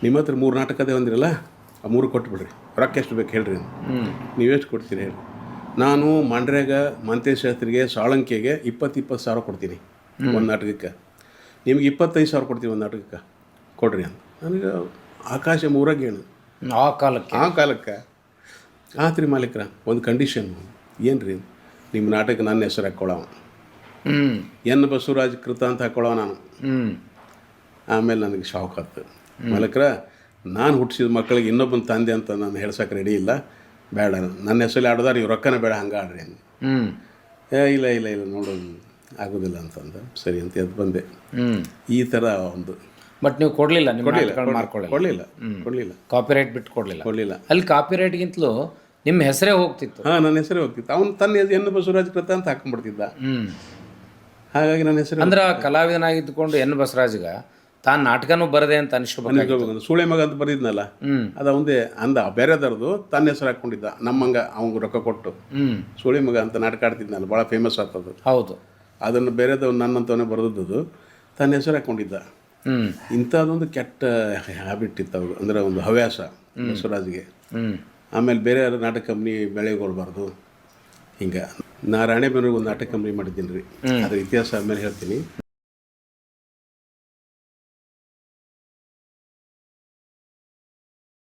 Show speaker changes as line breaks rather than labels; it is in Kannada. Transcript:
ನಿಮ್ಮ ಹತ್ರ 3 ನಾಟಕ ಅದೇ ಅಂದಿರಲ್ಲ, ಆ 3 ಕೊಟ್ಬಿಡ್ರಿ, ರೊಕ್ಕ ಎಷ್ಟು ಬೇಕು ಹೇಳ್ರಿ ಅಂತ. ನೀವೆಷ್ಟು ಕೊಡ್ತೀರಿ ಹೇಳಿ? ನಾನು ಮಂಡ್ರೆಗ ಮಂತೇಶ್ ಶಾಸ್ತ್ರಿಗೆ ಸಾಳಂಕಿಗೆ 20 ಸಾವಿರ ಕೊಡ್ತೀನಿ ಒಂದು ನಾಟಕಕ್ಕೆ, ನಿಮ್ಗೆ 25,000 ಕೊಡ್ತೀನಿ ಒಂದು ನಾಟಕಕ್ಕೆ, ಕೊಡ್ರಿ ಅಂತ. ನನಗೆ ಆಕಾಶ ಮೂರಾಗೇನು
ಆ ಕಾಲಕ್ಕೆ
ಆತ್ರಿ ಮಾಲೀಕ್ರ ಒಂದು ಕಂಡೀಷನ್ ಏನು ರೀ, ನಿಮ್ಮ ನಾಟಕ ನನ್ನ ಹೆಸರು ಹಾಕ್ಕೊಳ್ಳವ, ಎನ್ ಬಸವರಾಜ್ ಕೃತ ಅಂತ ಹಾಕ್ಕೊಳ್ಳವ ನಾನು. ಆಮೇಲೆ ನನಗೆ ಶಾಕ್ ಆಯ್ತು, ಮಾಲೀಕ್ರ ನಾನು ಹುಟ್ಟಿಸಿದ ಮಕ್ಕಳಿಗೆ ಇನ್ನೊಬ್ಬನ ತಂದೆ ಅಂತ ನಾನು ಹೇಳ್ಸಕ್ಕೆ ರೆಡಿ ಇಲ್ಲ, ಬೇಡ ನನ್ನ ಹೆಸರಲ್ಲಿ ಆಡೋದಾರ ಇವ್ರು ರೊಕ್ಕನ ಬೇಡ ಹಂಗೆ ಆಡ್ರಿ ಅಂದು. ಇಲ್ಲ ಇಲ್ಲ ಇಲ್ಲ ನೋಡೋದು ಆಗೋದಿಲ್ಲ ಅಂತಂದು, ಸರಿ ಅಂತ ಎದ್ದು ಬಂದೆ. ಈ ಥರ ಒಂದು
ಬಟ್ ನೀವು ಕೊಡಲಿಲ್ಲ,
ಕೊಡಲಿಲ್ಲ,
ಕಾಪಿರೈಟ್ ಬಿಟ್ಟು ಕೊಡಲಿಲ್ಲ. ಅಲ್ಲಿ ಕಾಪಿರೈಟ್ಗಿಂತಲೂ ನಿಮ್ಮ ಹೆಸರೇ ಹೋಗ್ತಿತ್ತು.
ಹಾಂ, ನನ್ನ ಹೆಸರೇ ಹೋಗ್ತಿತ್ತು. ಅವನು ತನ್ನ ಎನ್ ಬಸವರಾಜ್ ಕೃತ ಅಂತ ಹಾಕೊಂಡ್ಬಿಡ್ತಿದ್ದ. ಹಾಗಾಗಿ ನನ್ನ ಹೆಸರು
ಅಂದ್ರೆ ಕಲಾವಿದನಾಗಿದ್ದುಕೊಂಡು ಎನ್ ಬಸವರಾಜ್ಗ ತಾನು ನಾಟಕನೂ ಬರದೆ ಅಂತ ಅನಿಸ್ಕೋಬೇಕು.
ಸುಳೆ ಮಗ ಅಂತ ಬರೆದಿದ್ನಲ್ಲ, ಅದು ಅವಂದೇ ಅಂದ, ಬೇರೆದವ್ರದ್ದು ತನ್ನ ಹೆಸರು ಹಾಕ್ಕೊಂಡಿದ್ದ. ನಮ್ಮಂಗ ಅವ್ಗೆ ರೊಕ್ಕ ಕೊಟ್ಟು ಸುಳೆ ಮಗ ಅಂತ ನಾಟಕ ಆಡ್ತಿದ್ನಲ್ಲ, ಭಾಳ ಫೇಮಸ್ ಆಗ್ತದು.
ಹೌದು,
ಅದನ್ನು ಬೇರೆದವ್ ನನ್ನಂತವನೇ ಬರೆದದ್ದು, ತನ್ನ ಹೆಸರು ಹಾಕ್ಕೊಂಡಿದ್ದ. ಇಂಥದ್ದೊಂದು ಕೆಟ್ಟ ಹ್ಯಾಬಿಟ್ ಇತ್ತು ಅವ್ರು, ಅಂದರೆ ಒಂದು ಹವ್ಯಾಸ ಬಸವರಾಜ್ಗೆ. ಆಮೇಲೆ ಬೇರೆ ಯಾರು ನಾಟಕ ಕಂಪ್ನಿ ಬೆಳೆಗೊಳ್ಬಾರ್ದು ಹಿಂಗೆ. ನಾ ರಾಣೆಬೆನ್ನೂರಿಗೆ ಒಂದು ನಾಟಕ ಕಂಪ್ನಿ ಮಾಡಿದ್ದೀನಿ ರೀ, ಅದ್ರ ಇತಿಹಾಸ ಆಮೇಲೆ ಹೇಳ್ತೀನಿ.